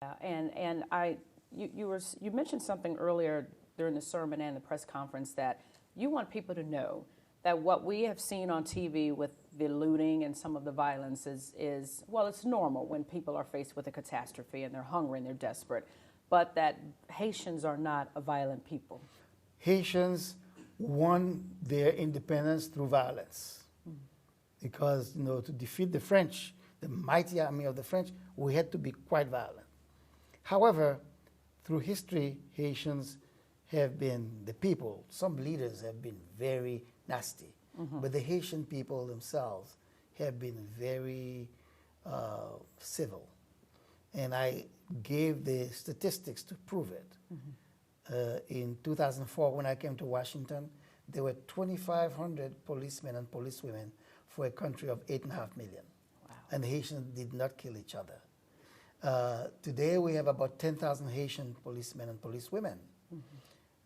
You mentioned something earlier during the sermon and the press conference that you want people to know that what we have seen on TV with the looting and some of the violence is well, it's normal when people are faced with a catastrophe and they're hungry and they're desperate, but that Haitians are not a violent people. Haitians won their independence through violence. Because, to defeat the French, the mighty army of the French, we had to be quite violent. However, through history, Haitians have been, the people, some leaders have been very nasty. But the Haitian people themselves have been very civil. And I gave the statistics to prove it. In 2004, when I came to Washington, there were 2,500 policemen and policewomen for a country of 8.5 million. Wow. And the Haitians did not kill each other. Today, we have about 10,000 Haitian policemen and policewomen.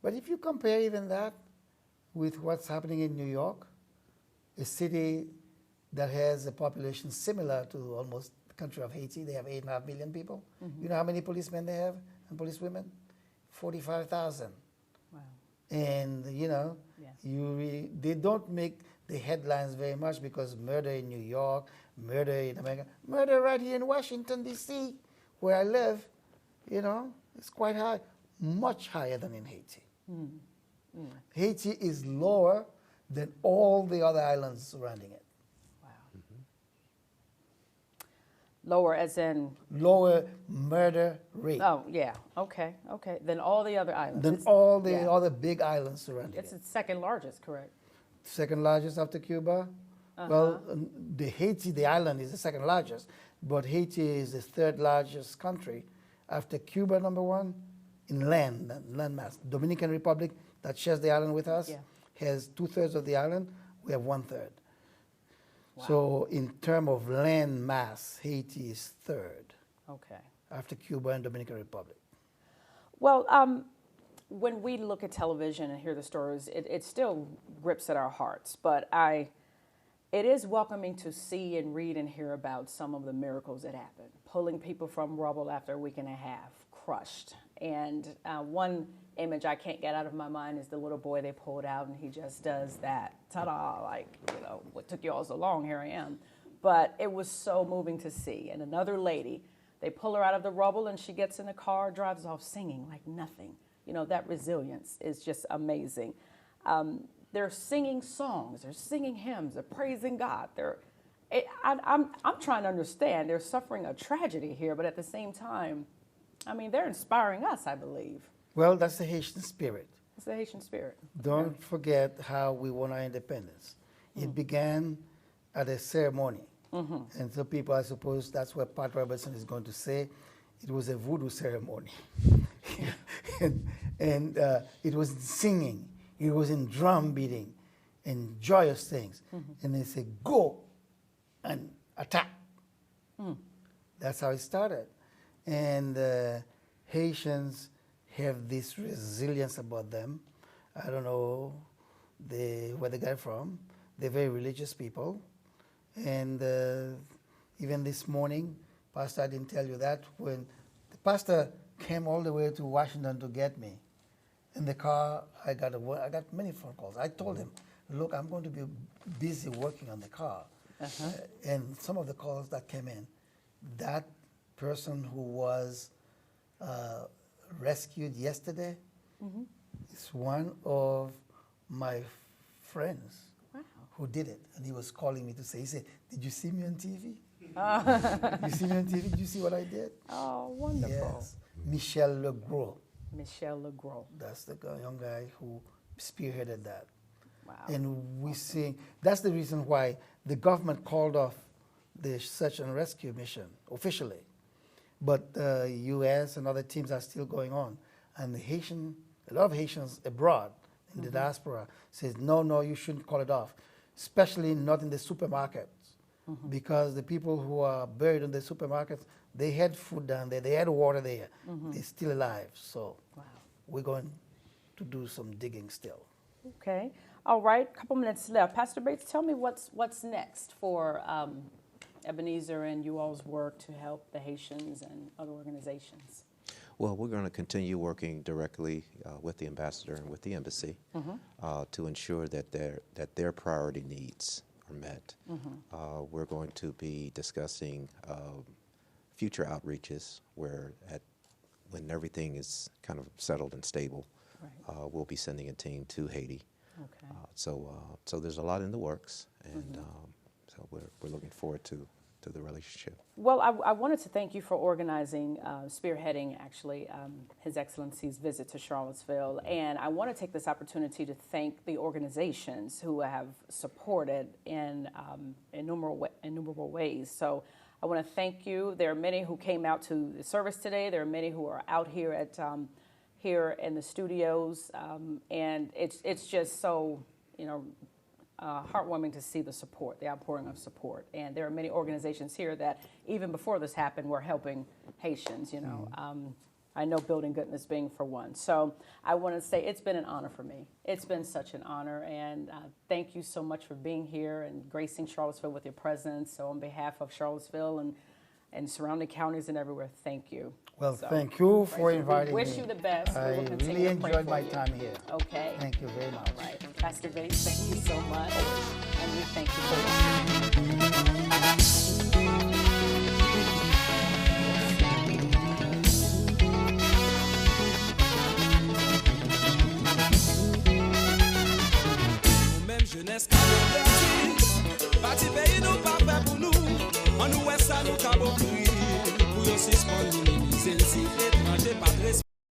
But if you compare even that with what's happening in New York, a city that has a population similar to almost the country of Haiti, they have 8.5 million people. You know how many policemen they have and policewomen? 45,000. Wow. And, Yes. they don't make the headlines very much because murder in New York, murder in America, murder right here in Washington, D.C., where I live, it's quite high, much higher than in Haiti. Haiti is lower than all the other islands surrounding it. Wow. Lower as in? Lower murder rate. Oh, yeah. Okay. Than all the other islands. Than all the other big islands surrounding It's it. the second largest, correct? Second largest after Cuba. Well, the island is the second largest, but Haiti is the third largest country after Cuba, number one, in land mass. Dominican Republic, that shares the island with us, has 2/3 of the island. We have 1/3. Wow. So in terms of land mass, Haiti is third Okay. after Cuba and Dominican Republic. Well, when we look at television and hear the stories, it still grips at our hearts. But it is welcoming to see and read and hear about some of the miracles that happen. Pulling people from rubble after a week and a half, crushed. And one image I can't get out of my mind is the little boy they pulled out, and he just does that. Ta-da, like, what took you all so long? Here I am. But it was so moving to see. And another lady, they pull her out of the rubble, and she gets in the car, drives off singing like nothing. That resilience is just amazing. They're singing songs, they're singing hymns, they're praising God. I'm trying to understand. They're suffering a tragedy here, but at the same time, they're inspiring us, I believe. Well, that's the Haitian spirit. It's the Haitian spirit. Don't forget how we won our independence. It began at a ceremony. And so people, I suppose that's what Pat Robertson is going to say. It was a voodoo ceremony. and it was singing. It was in drum beating and joyous things. And they say, go and attack. That's how it started. And Haitians have this resilience about them. I don't know where they got it from. They're very religious people. And even this morning, Pastor, I didn't tell you that, when the pastor came all the way to Washington to get me, in the car, I got many phone calls. I told him, look, I'm going to be busy working on the car. And some of the calls that came in, that person who was rescued yesterday is one of my friends who did it. And he was calling me to say, he said, did you see me on TV? You see me on TV? Did you see what I did? Oh, wonderful. Yes. Michel Legros. Michel Legros. That's the young guy who spearheaded that. Wow. And we see, that's the reason why the government called off the search and rescue mission officially. But the U.S. and other teams are still going on. And a lot of Haitians abroad in the diaspora says, no, you shouldn't call it off, especially not in the supermarkets. Because the people who are buried in the supermarkets, they had food down there, they had water there, they're still alive. So we're going to do some digging still. Okay. All right, a couple minutes left. Pastor Bates, tell me what's next for Ebenezer and you all's work to help the Haitians and other organizations? Well, we're going to continue working directly with the ambassador and with the embassy to ensure that their priority needs are met. We're going to be discussing future outreaches when everything is kind of settled and stable. Right. We'll be sending a team to Haiti. Okay. So there's a lot in the works, and so we're looking forward to the relationship. Well, I wanted to thank you for organizing, spearheading actually His Excellency's visit to Charlottesville, and I want to take this opportunity to thank the organizations who have supported in innumerable ways. So I want to thank you. There are many who came out to the service today. There are many who are out here at here in the studios, and it's just so heartwarming to see the support, the outpouring of support. And there are many organizations here that even before this happened were helping Haitians. I know Building Goodness being for one. So I want to say it's been an honor for me. It's been such an honor, and thank you so much for being here and gracing Charlottesville with your presence. So on behalf of Charlottesville and surrounding counties and everywhere, thank you. Well, thank you for inviting me. Wish you the best. I really enjoyed my time here. Okay. Thank you very much. All right. Pastor Bates, thank you so much. And we thank you.